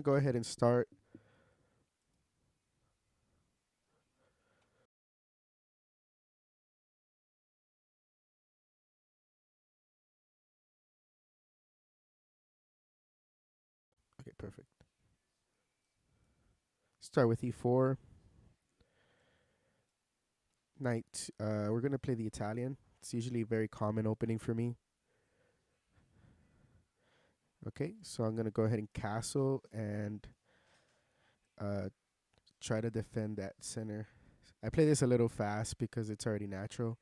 Go ahead and start. Okay, perfect. Start with e4. Knight. We're gonna play the Italian. It's usually a very common opening for me. Okay, so I'm gonna go ahead and castle and uh, try to defend that center. I play this a little fast because it's already natural.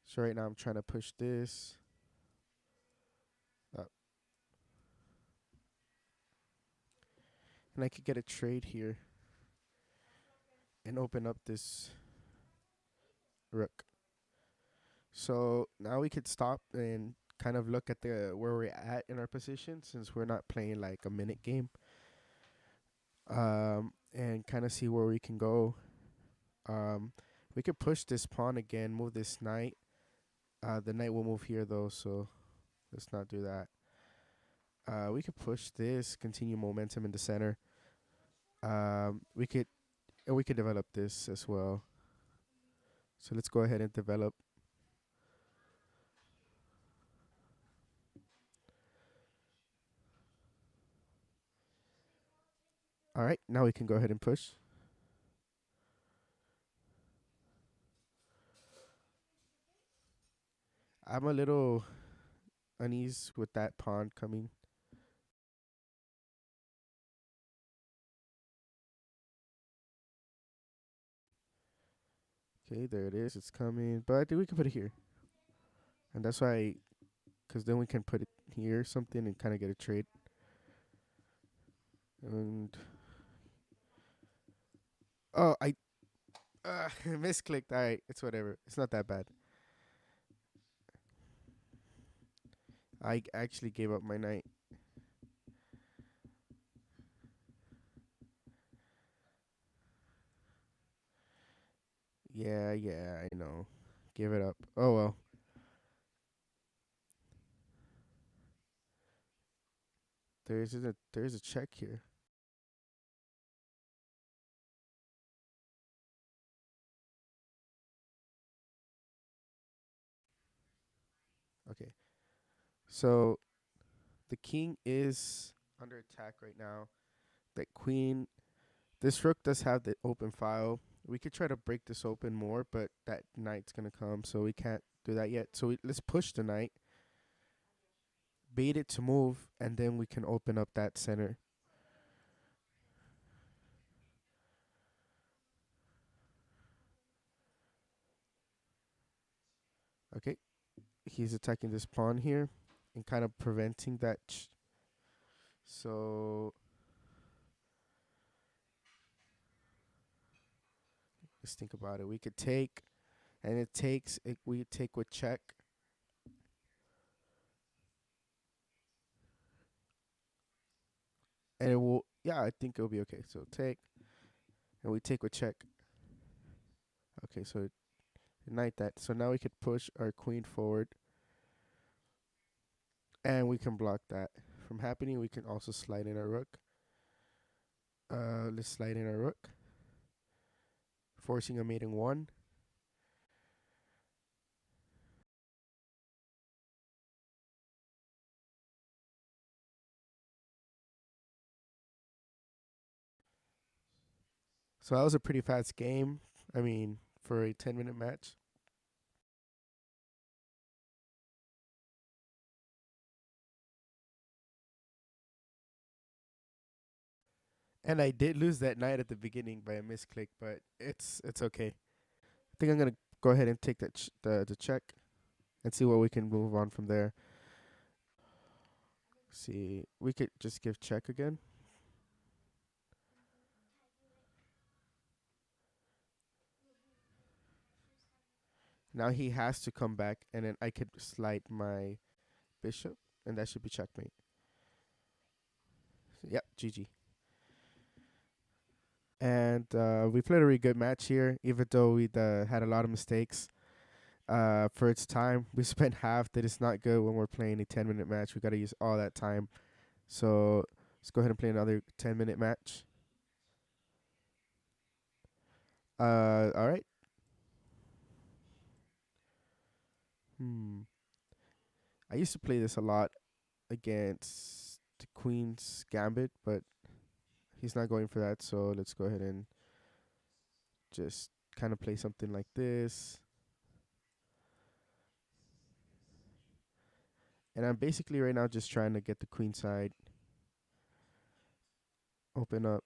So right now I'm trying to push this up, and I could get a trade here and open up this rook. So now we could stop and kind of look at the where we're at in our position since we're not playing like a minute game. And kind of see where we can go. Um, we could push this pawn again, move this knight. The knight will move here though, so let's not do that. We could push this, continue momentum in the center. We could develop this as well. So let's go ahead and develop. All right, now we can go ahead and push. I'm a little uneasy with that pawn coming. Okay, there it is. It's coming, but I think we can put it here, and that's why, because then we can put it here, something, and kind of get a trade. And oh, I misclicked. All right, it's whatever. It's not that bad. I actually gave up my knight. Yeah, yeah, I know. Give it up. Oh well. There's a check here. Okay. So the king is under attack right now. That queen. This rook does have the open file. We could try to break this open more, but that knight's gonna come, so we can't do that yet. So let's push the knight, bait it to move, and then we can open up that center. Okay. He's attacking this pawn here and kind of preventing that. So let's think about it. We could take, and it takes. We take with check, and it will. Yeah, I think it'll be okay. So take, and we take with check. Okay, so knight that. So now we could push our queen forward, and we can block that from happening. We can also slide in our rook. Let's slide in our rook, forcing a mating one. So that was a pretty fast game. I mean, for a 10-minute match. And I did lose that knight at the beginning by a misclick, but it's okay. I think I'm gonna go ahead and take that the check and see what we can move on from there. See, we could just give check again. Now he has to come back, and then I could slide my bishop, and that should be checkmate. Yep, GG. And we played a really good match here, even though we had a lot of mistakes. For its time, we spent half. That is not good when we're playing a 10-minute match. We got to use all that time. So let's go ahead and play another 10-minute match. All right. Hmm. I used to play this a lot against the Queen's Gambit, but he's not going for that. So let's go ahead and just kind of play something like this. And I'm basically right now just trying to get the queen side open up.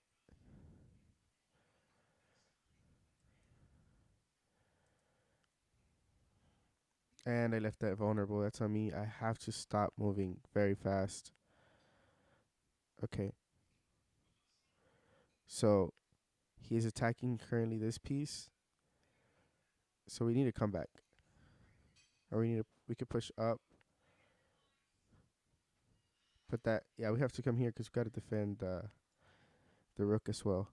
And I left that vulnerable. That's on me. I have to stop moving very fast. Okay. So he is attacking currently this piece. So we need to come back. Or we could push up. Put that, yeah, we have to come here because we got to defend the rook as well.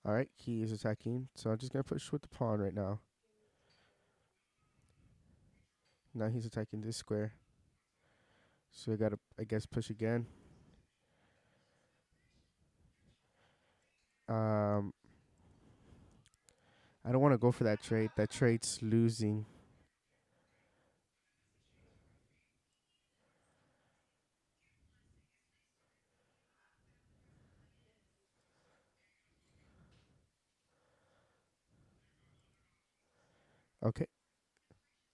All right, he is attacking. So I'm just going to push with the pawn right now. Now he's attacking this square. So we got to, I guess, push again. Um, I don't want to go for that trade. That trade's losing. Okay,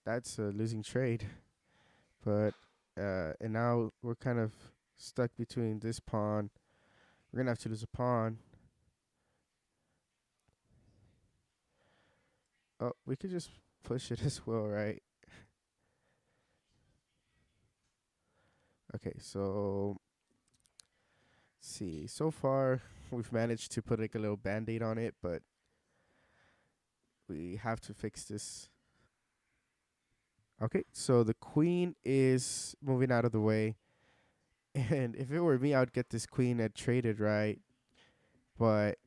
that's a losing trade. But and now we're kind of stuck between this pawn. We're gonna have to lose a pawn. Oh, we could just push it as well, right? Okay, so see. So far, we've managed to put like a little band-aid on it, but we have to fix this. Okay, so the queen is moving out of the way. And if it were me, I would get this queen and traded, right? But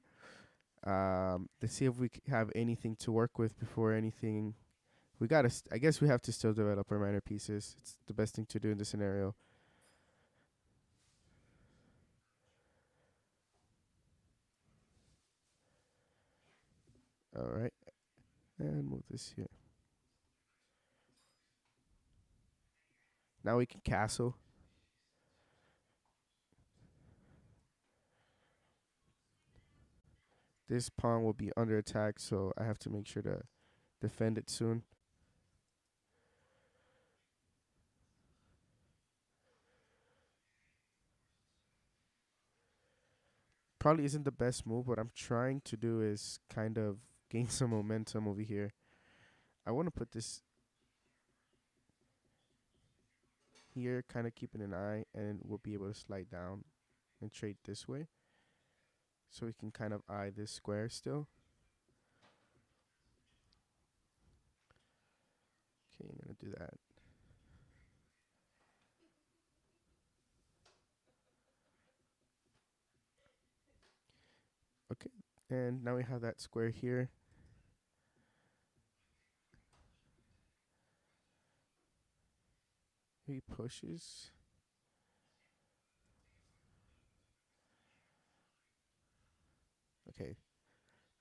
let's see if we have anything to work with before anything. We gotta. I guess we have to still develop our minor pieces. It's the best thing to do in this scenario. All right, and move this here. Now we can castle. This pawn will be under attack, so I have to make sure to defend it soon. Probably isn't the best move. What I'm trying to do is kind of gain some momentum over here. I want to put this here, kind of keeping an eye, and we'll be able to slide down and trade this way. So we can kind of eye this square still. Okay, I'm going to do that. Okay, and now we have that square here. He pushes. Okay,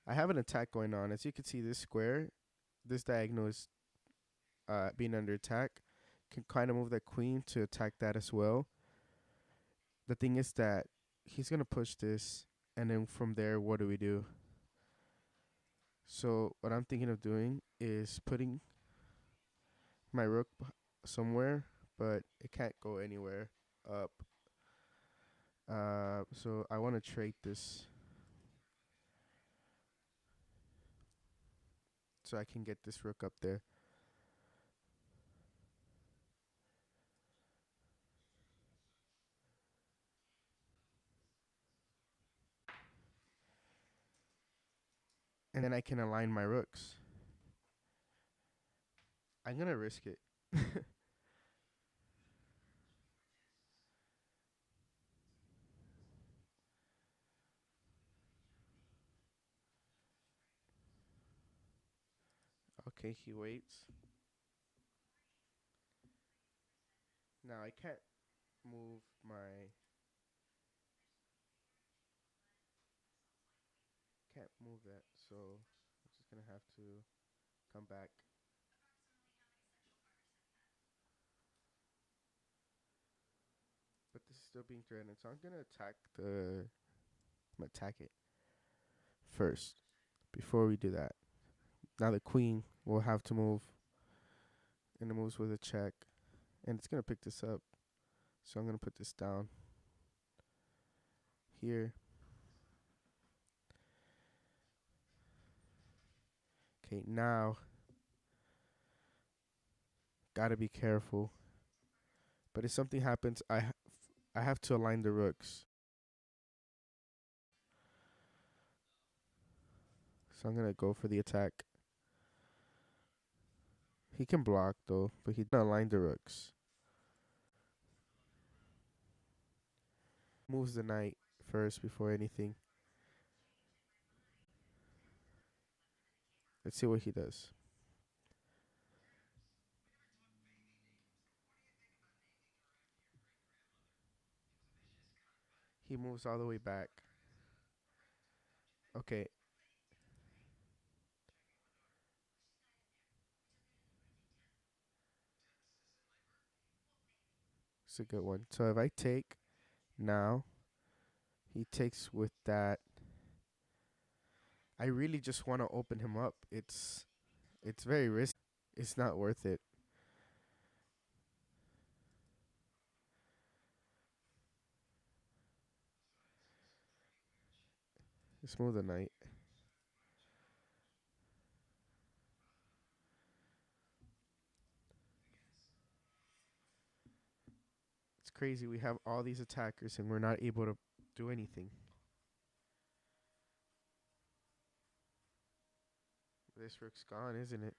I have an attack going on. As you can see, this square, this diagonal is being under attack. Can kind of move that queen to attack that as well. The thing is that he's gonna push this, and then from there, what do we do? So what I'm thinking of doing is putting my rook somewhere, but it can't go anywhere up. So I want to trade this so I can get this rook up there. And then I can align my rooks. I'm gonna risk it. Okay, he waits. Now I move my can't move that, so I'm just gonna have to come back. But this is still being threatened, so I'm gonna attack it first before we do that. Now the queen will have to move, and it moves with a check, and it's gonna pick this up. So I'm gonna put this down here. Okay, now gotta be careful. But if something happens, I have to align the rooks. So I'm gonna go for the attack. He can block though, but he's gonna align the rooks. Moves the knight first before anything. Let's see what he does. He moves all the way back. Okay, it's a good one. So if I take now, he takes with that. I really just want to open him up. It's very risky. It's not worth it. Just move the knight. It's crazy. We have all these attackers and we're not able to do anything. This rook's gone, isn't it?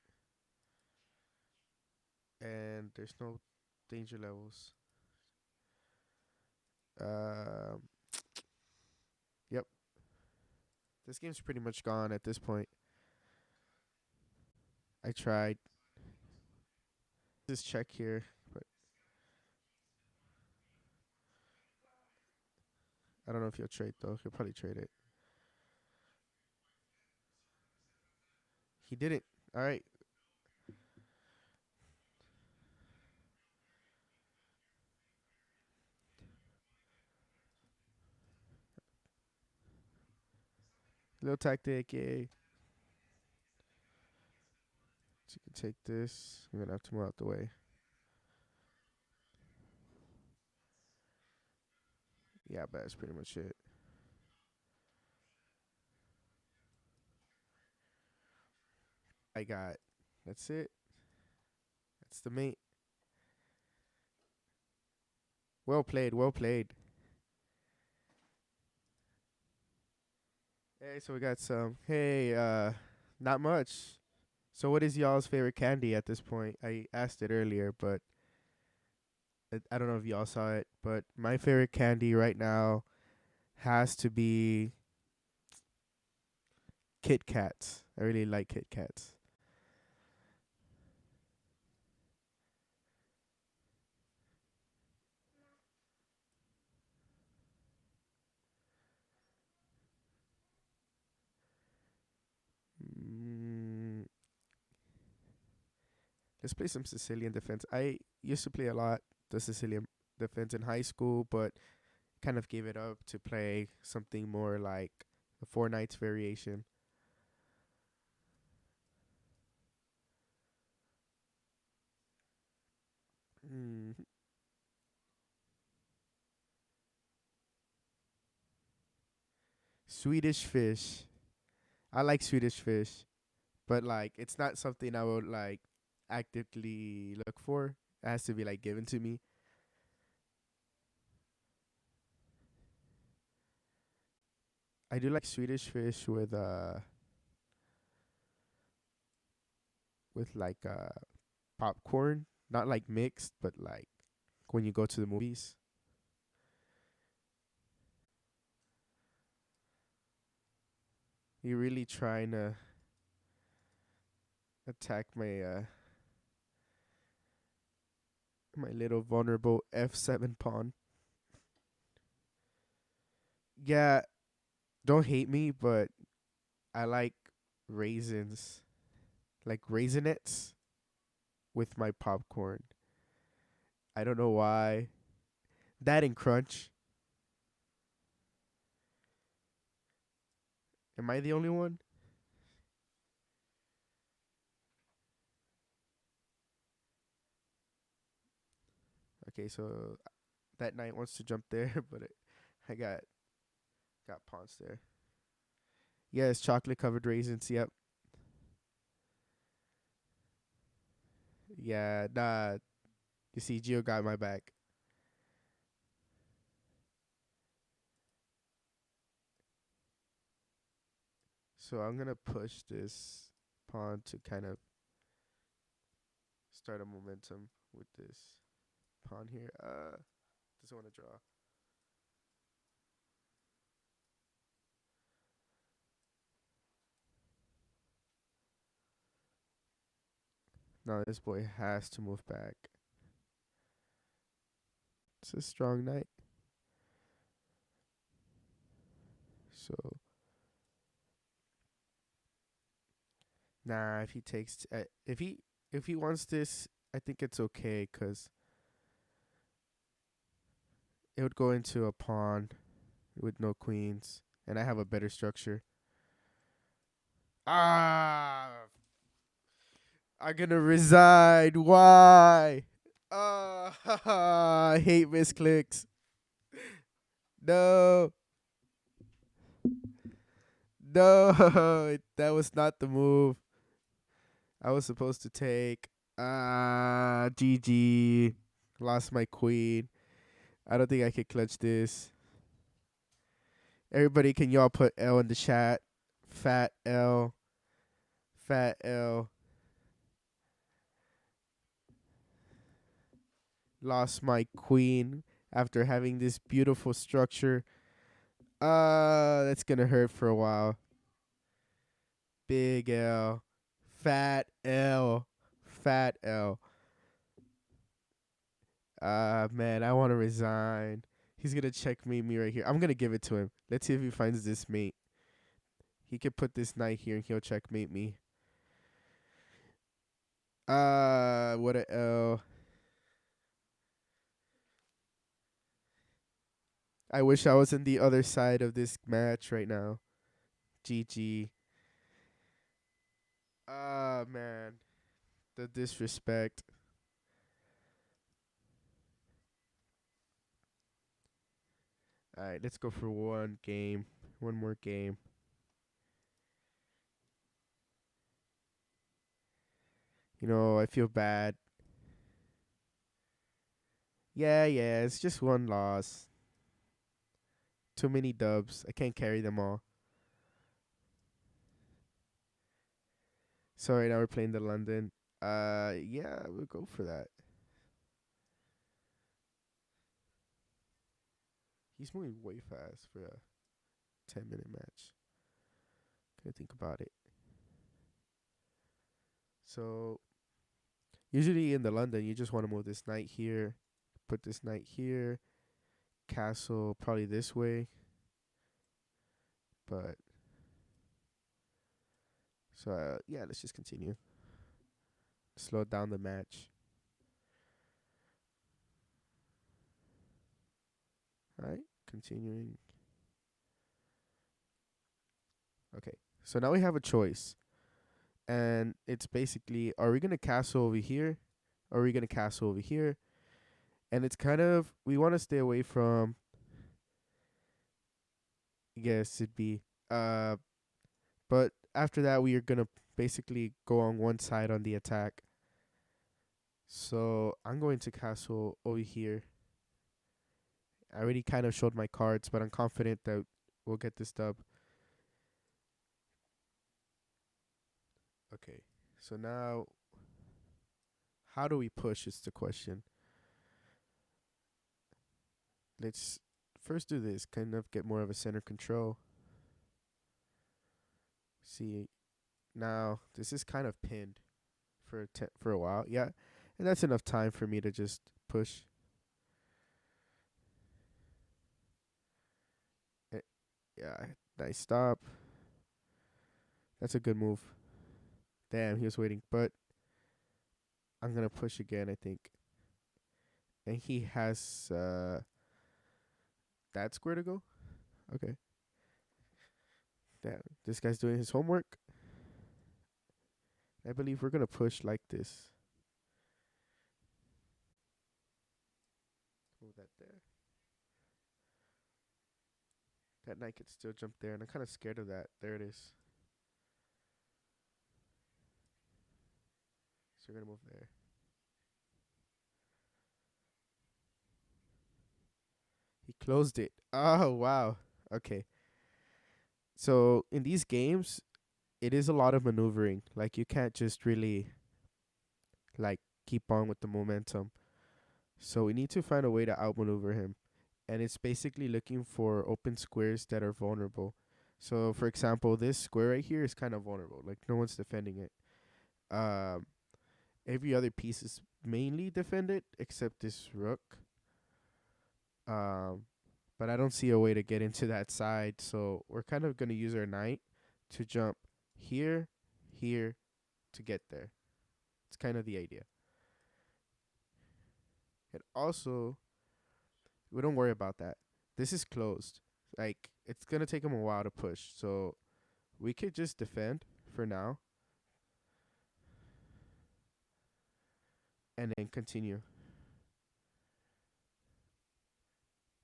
And there's no danger levels. Um, yep. This game's pretty much gone at this point. I tried this check here, but I don't know if he'll trade though. He'll probably trade it. He didn't. All right. Little tactic, yay. So you can take this. I'm gonna have to move out the way. Yeah, but that's pretty much it. I got. That's it. That's the mate. Well played. Well played. Hey, so we got some. Hey, not much. So what is y'all's favorite candy at this point? I asked it earlier, but I don't know if y'all saw it. But my favorite candy right now has to be Kit Kats. I really like Kit Kats. Mm, let's play some Sicilian defense. I used to play a lot the Sicilian defense in high school, but kind of gave it up to play something more like a Four Knights variation. Mm, Swedish fish. I like Swedish fish, but like it's not something I would like actively look for. It has to be like given to me. I do like Swedish fish with like popcorn, not like mixed, but like when you go to the movies. You're really trying to attack my little vulnerable f7 pawn. Yeah, don't hate me, but I like raisins, like raisinets with my popcorn. I don't know why. That and crunch. Am I the only one? Okay, so that knight wants to jump there, but I got pawns there. Yes, chocolate covered raisins. Yep. Yeah, nah. You see, Gio got my back. So I'm gonna push this pawn to kind of start a momentum with this pawn here. Doesn't want to draw. No, this boy has to move back. It's a strong knight. So nah, if he takes if he wants this, I think it's okay because it would go into a pawn with no queens, and I have a better structure. Ah, I'm gonna resign. Why? I hate misclicks. No, no, that was not the move I was supposed to take. GG. Lost my queen. I don't think I could clutch this. Everybody, can y'all put L in the chat? Fat L. Fat L. Lost my queen after having this beautiful structure. That's gonna hurt for a while. Big L. Fat L. Fat L. Man, I want to resign. He's gonna checkmate me right here. I'm gonna give it to him. Let's see if he finds this mate. He could put this knight here and he'll checkmate me. What a L. I wish I was in the other side of this match right now. GG. Man, the disrespect. All right, let's go for one game. One more game. I feel bad. Yeah, it's just one loss. Too many dubs. I can't carry them all. So right now we're playing the London. Yeah, we'll go for that. He's moving way fast for a 10-minute match. Can I think about it? So usually in the London, you just want to move this knight here, put this knight here, castle probably this way. But so yeah, let's just continue. Slow down the match. All right, continuing. Okay, so now we have a choice, and it's basically: are we gonna castle over here, or are we gonna castle over here? And it's kind of, we want to stay away from. Yes, it'd be. But after that, we are gonna basically go on one side on the attack. So I'm going to castle over here. I already kind of showed my cards, but I'm confident that we'll get this dub. Okay, so now, how do we push is the question. Let's first do this, kind of get more of a center control. See, now this is kind of pinned. for a while. Yeah, and that's enough time for me to just push. Eh, Yeah, nice stop. That's a good move. Damn, he was waiting, but I'm gonna push again, I think. And he has that square to go. Okay. Damn, this guy's doing his homework. I believe we're gonna push like this. Move that there. That knight could still jump there, and I'm kind of scared of that. There it is. So we're gonna move there. He closed it. Oh wow. Okay. So in these games, it is a lot of maneuvering. Like you can't just really like keep on with the momentum. So we need to find a way to outmaneuver him. And it's basically looking for open squares that are vulnerable. So for example, this square right here is kind of vulnerable. Like no one's defending it. Um every other piece is mainly defended except this rook. Um but I don't see a way to get into that side, so we're kind of going to use our knight to jump here, here to get there. It's kind of the idea. And also, we don't worry about that. This is closed. Like it's going to take him a while to push. So, we could just defend for now and then continue.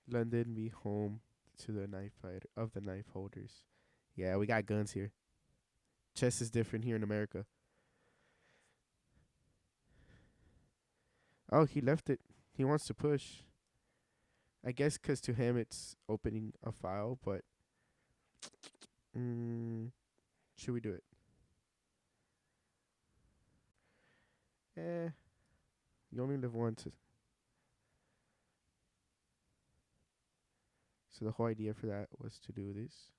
London be home to the knife fighter of the knife holders. Yeah, we got guns here. Chess is different here in America. Oh, he left it. He wants to push. I guess 'cause to him it's opening a file, but mm, should we do it? Eh, you only live once. So the whole idea for that was to do this.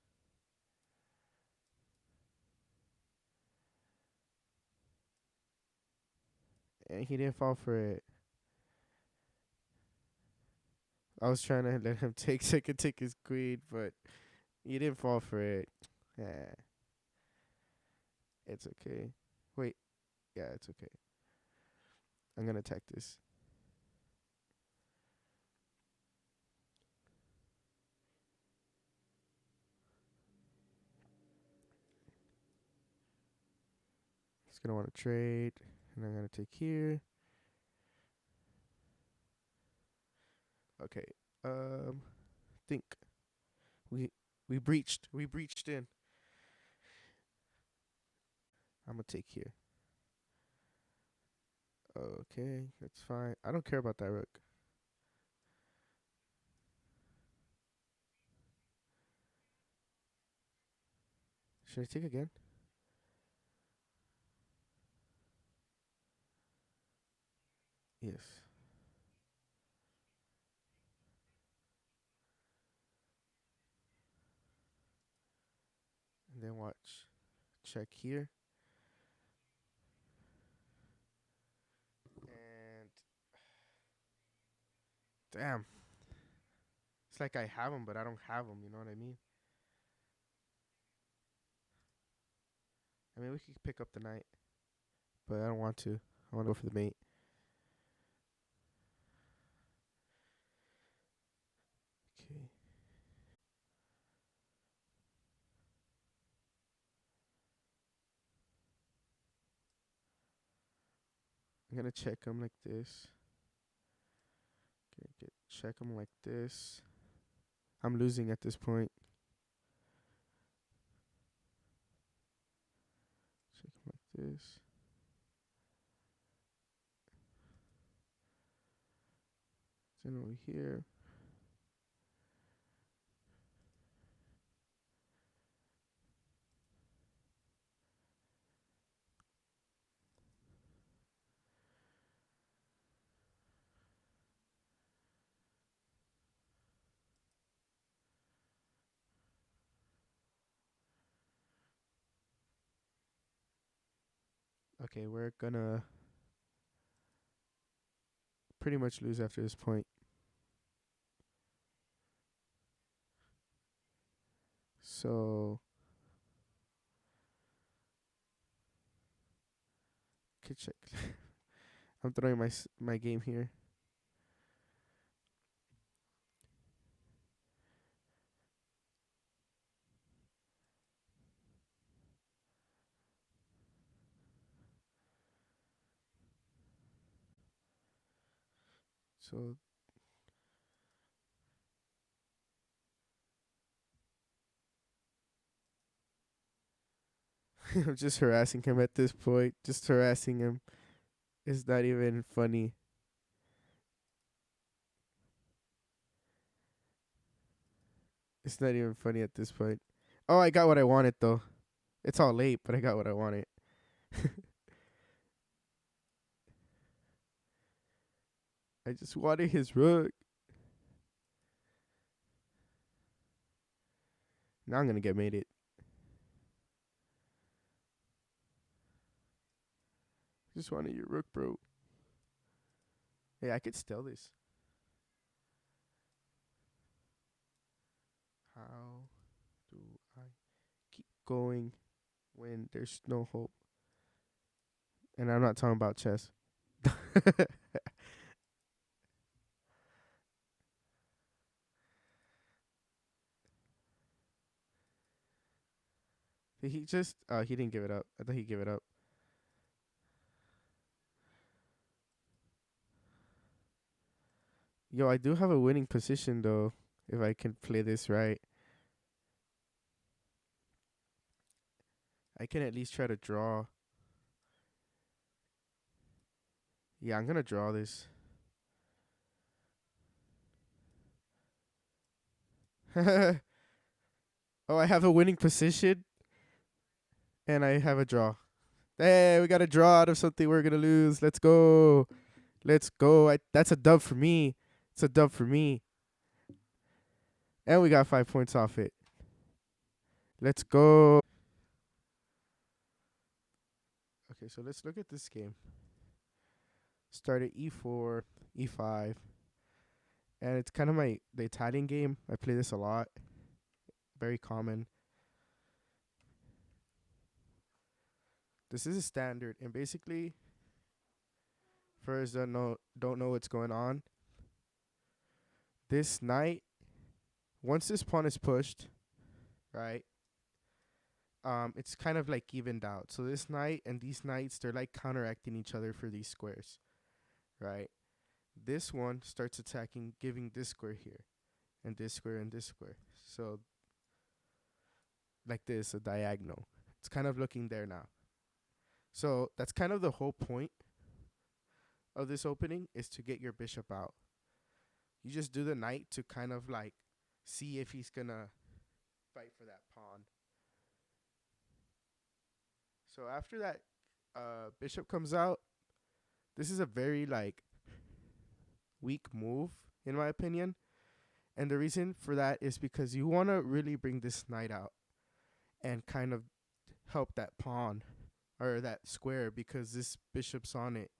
And he didn't fall for it. I was trying to let him take so I could take his queen, but he didn't fall for it. Yeah, it's okay. Wait, yeah, it's okay. I'm gonna attack this. He's gonna want to trade, and I'm gonna take here. Okay. Um, think we we breached. We breached in. I'm gonna take here. Okay, that's fine. I don't care about that rook. Should I take again? Yes. And then watch. Check here. And damn. It's like I have them, but I don't have them. You know what I mean? I mean, we could pick up the knight, but I don't want to. I want to go for the mate. Okay. I'm gonna check him like this. Okay, check him like this. I'm losing at this point. Check him like this. Then over here. Okay, we're gonna pretty much lose after this point. So, could check. I'm throwing my game here. So I'm just harassing him at this point. Just harassing him. It's not even funny. It's not even funny at this point. Oh, I got what I wanted though. It's all late, but I got what I wanted. I just wanted his rook. Now I'm gonna get made it. Just wanted your rook, bro. Hey, I could steal this. How do I keep going when there's no hope? And I'm not talking about chess. Did he just? Oh, he didn't give it up. I thought he gave it up. Yo, I do have a winning position though. If I can play this right, I can at least try to draw. Yeah, I'm gonna draw this. Oh, I have a winning position and I have a draw. Hey, we got a draw out of something we're gonna lose. Let's go. Let's go. That's a dub for me. It's a dub for me. And we got 5 points off it. Let's go. Okay, so let's look at this game. Started e4, e5, and it's kind of the Italian game. I play this a lot. Very common. This is a standard, and basically, for those that don't know what's going on, this knight, once this pawn is pushed, right? It's kind of like evened out. So this knight and these knights, they're like counteracting each other for these squares, right? This one starts attacking, giving this square here, and this square and this square. So like this, a diagonal. It's kind of looking there now. So that's kind of the whole point of this opening is to get your bishop out. You just do the knight to kind of like see if he's gonna fight for that pawn. So after that bishop comes out, this is a very like weak move in my opinion. And the reason for that is because you want to really bring this knight out and kind of help that pawn or that square because this bishop's on it.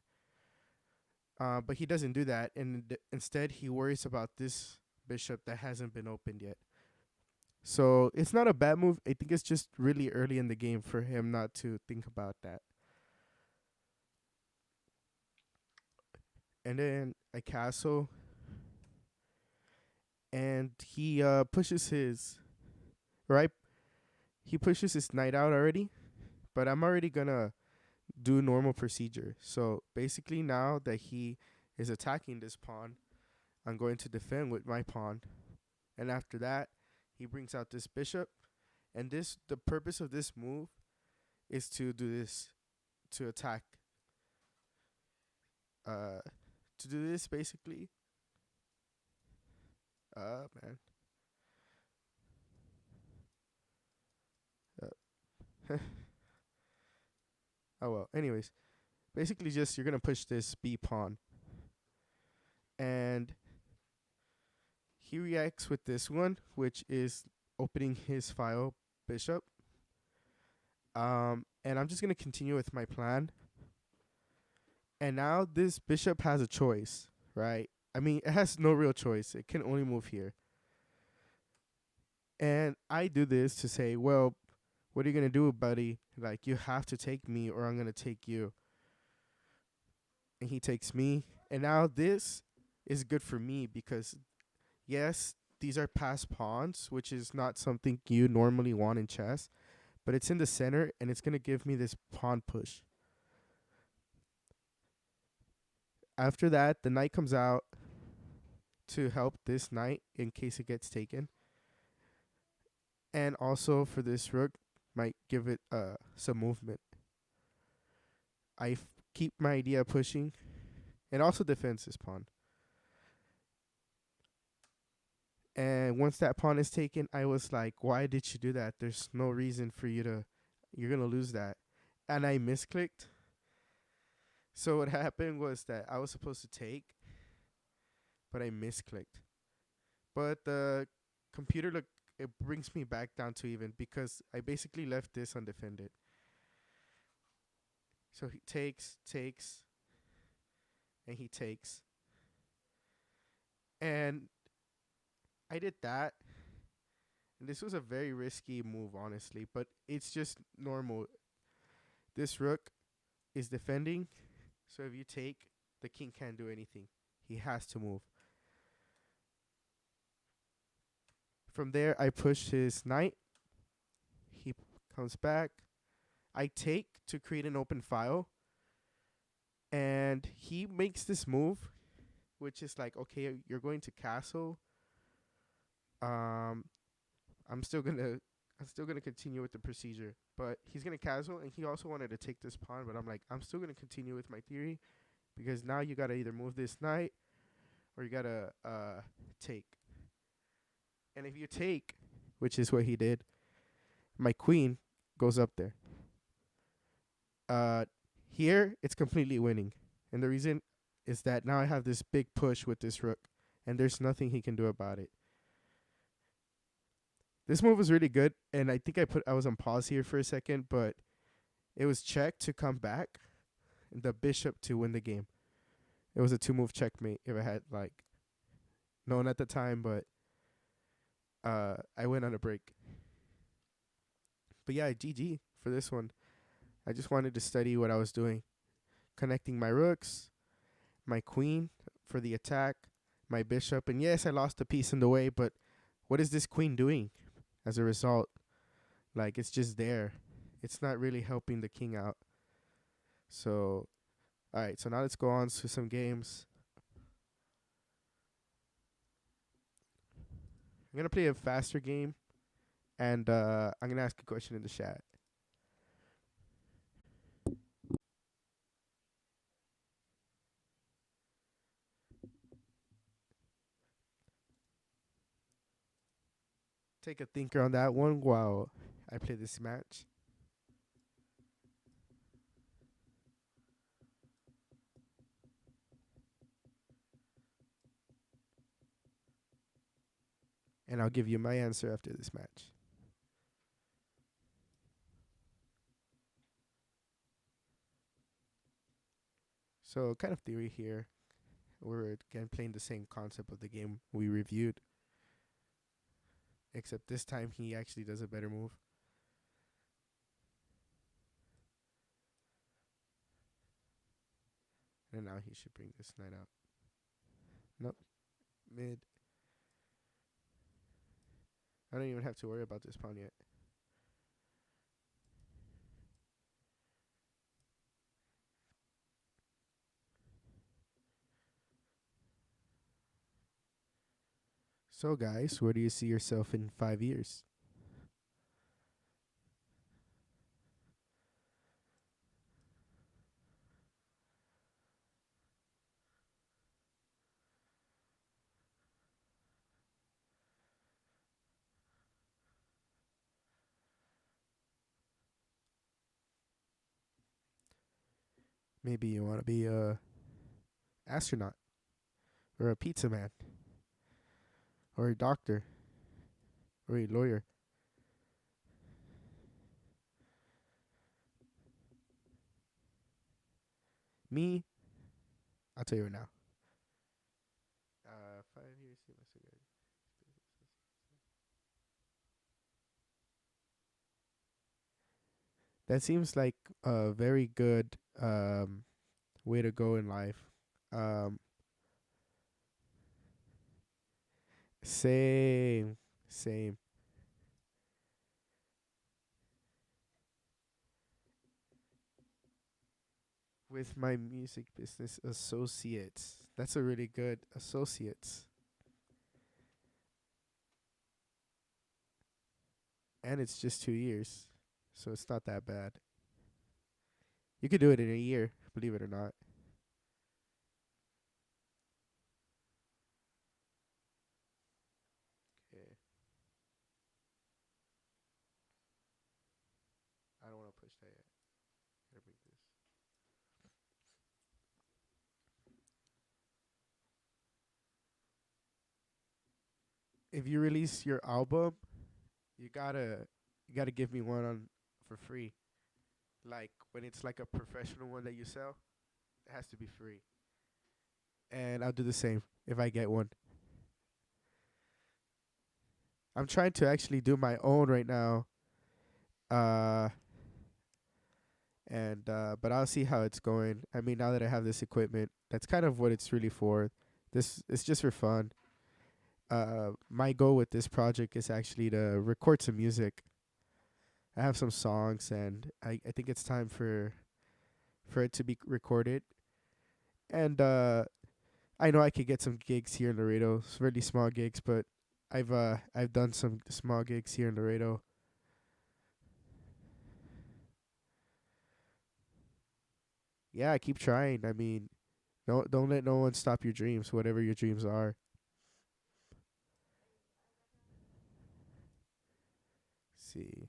But he doesn't do that, and instead he worries about this bishop that hasn't been opened yet. So it's not a bad move. I think it's just really early in the game for him not to think about that. And then I castle, and he pushes his right. He pushes his knight out already, but I'm already gonna do normal procedure. So basically, now that he is attacking this pawn, I'm going to defend with my pawn, and after that, he brings out this bishop, and the purpose of this move is to do this to attack. Uh, to do this basically. Man. Uh, oh well. Anyways, basically, just you're gonna push this b pawn, and he reacts with this one, which is opening his file bishop. And I'm just gonna continue with my plan. And now this bishop has a choice, right? I mean, it has no real choice. It can only move here. And I do this to say, well, what are you going to do, buddy? Like, you have to take me or I'm going to take you. And he takes me. And now this is good for me because, yes, these are passed pawns, which is not something you normally want in chess, but it's in the center and it's going to give me this pawn push. After that, the knight comes out to help this knight in case it gets taken. And also for this rook, might give it some movement. Keep my idea pushing. It also defends this pawn. And once that pawn is taken, I was like, why did you do that? There's no reason for you to, you're going to lose that. And I misclicked. So what happened was that I was supposed to take, but I misclicked. But the computer, look, it brings me back down to even because I basically left this undefended. So he takes, and he takes. And I did that. And this was a very risky move, honestly, but it's just normal. This rook is defending, so if you take, the king can't do anything. He has to move. From there, I push his knight. He comes back. I take to create an open file. And he makes this move, which is like, okay, you're going to castle. Um, I'm still gonna continue with the procedure, but he's gonna castle, and he also wanted to take this pawn, but I'm like, I'm still gonna continue with my theory because now you gotta either move this knight or you gotta take. And if you take, which is what he did, my queen goes up there. Uh, Here it's completely winning, and the reason is that now I have this big push with this rook, and there's nothing he can do about it. This move was really good, and I think I was on pause here for a second, but it was check to come back, and the bishop to win the game. It was a 2-move checkmate if I had like known at the time, but I went on a break. But yeah, GG for this one. I just wanted to study what I was doing, connecting my rooks, my queen for the attack, my bishop, and yes, I lost a piece in the way, but what is this queen doing as a result? Like, it's just there. It's not really helping the king out. So, all right, so now let's go on to some games. I'm going to play a faster game, and I'm going to ask a question in the chat. Take a thinker on that one while I play this match. And I'll give you my answer after this match. So, kind of theory here. We're again playing the same concept of the game we reviewed, except this time he actually does a better move. And now he should bring this knight out. Nope. Mid. I don't even have to worry about this pawn yet. So, guys, where do you see yourself in 5 years? Maybe you want to be a astronaut or a pizza man or a doctor or a lawyer. Me, I'll tell you right now. 5 years. That seems like a very good way to go in life. Um, same, same. With my music business associates. That's a really good associates. And it's just 2 years. So it's not that bad. You could do it in a year, believe it or not. Okay. I don't want to push that yet. Gotta bring this. If you release your album, you gotta give me one on for free. Like when it's like a professional one that you sell, it has to be free. And I'll do the same if I get one. I'm trying to actually do my own right now. Uh and but I'll see how it's going. I mean, now that I have this equipment, that's kind of what it's really for. This it's just for fun. My goal with this project is actually to record some music. I have some songs, and I think it's time for it to be recorded. And I know I could get some gigs here in Laredo, really small gigs, but I've done some small gigs here in Laredo. Yeah, I keep trying. I mean, don't let no one stop your dreams, whatever your dreams are. See,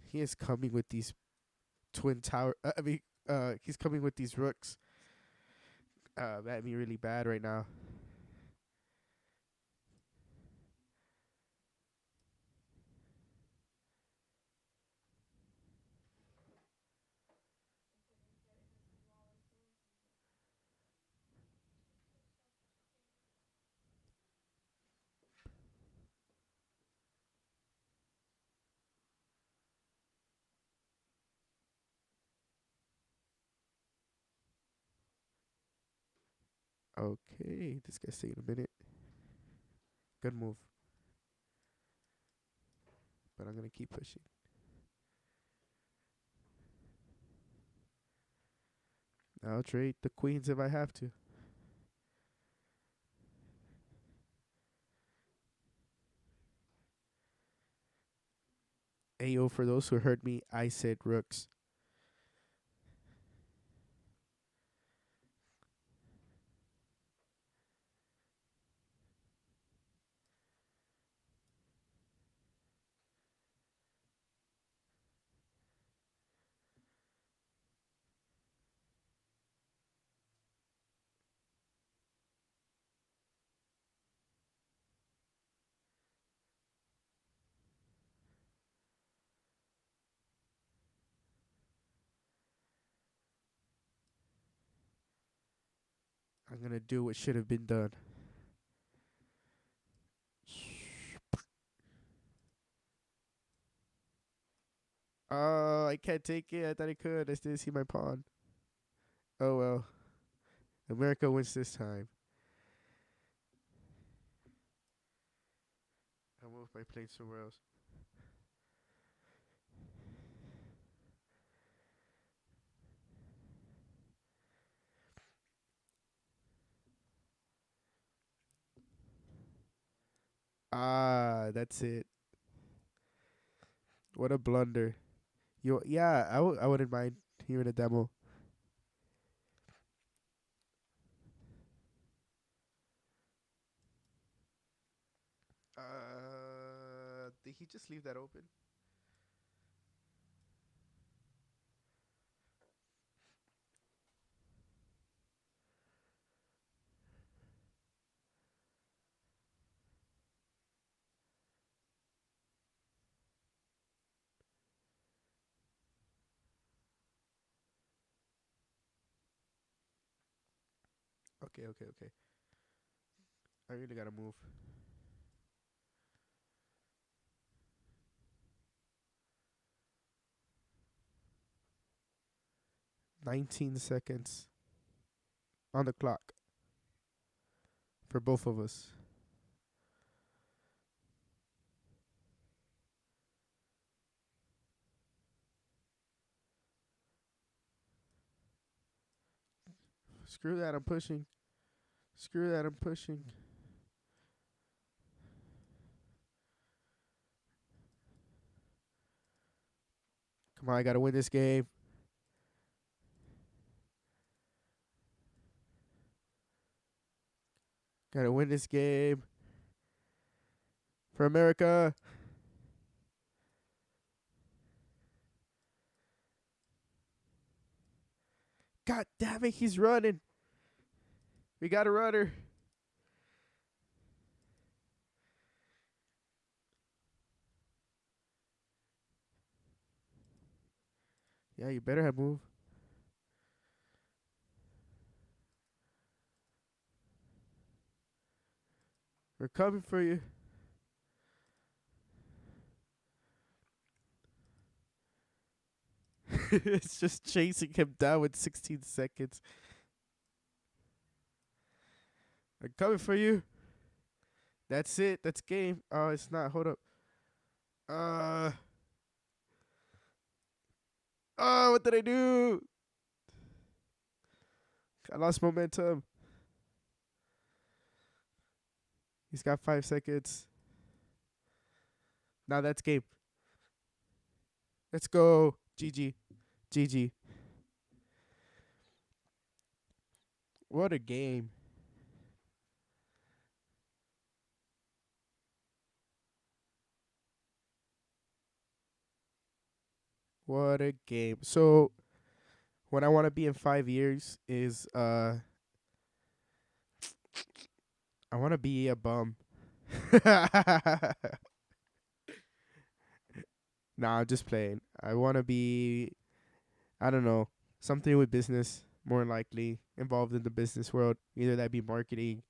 he is coming with these twin tower. He's coming with these rooks. At me really bad right now. Okay, this guy's taking a minute. Good move, but I'm gonna keep pushing. I'll trade the queens if I have to. Ayo, for those who heard me, I said rooks. I'm gonna do what should have been done. Oh, I can't take it. I thought I could. I still see my pawn. Oh well. America wins this time. I'll move my plane somewhere else. Ah, that's it. What a blunder. Yeah, I wouldn't mind hearing a demo. Did he just leave that open? Okay, okay, okay. I really gotta move. 19 seconds on the clock for both of us. Screw that, I'm pushing. Screw that, I'm pushing. Come on, I gotta win this game. Gotta win this game. For America. God damn it, he's running. We got a runner. Yeah, you better have move. We're coming for you. It's just chasing him down with 16 seconds. I'm coming for you. That's it. That's game. Oh, it's not. Hold up. Uh. Oh, what did I do? I lost momentum. He's got 5 seconds. Now that's game. Let's go. GG. GG. What a game. What a game. So, what I want to be in 5 years is I want to be a bum. Nah, I'm just playing. I want to be, I don't know, something with business, more likely involved in the business world. Either that be marketing,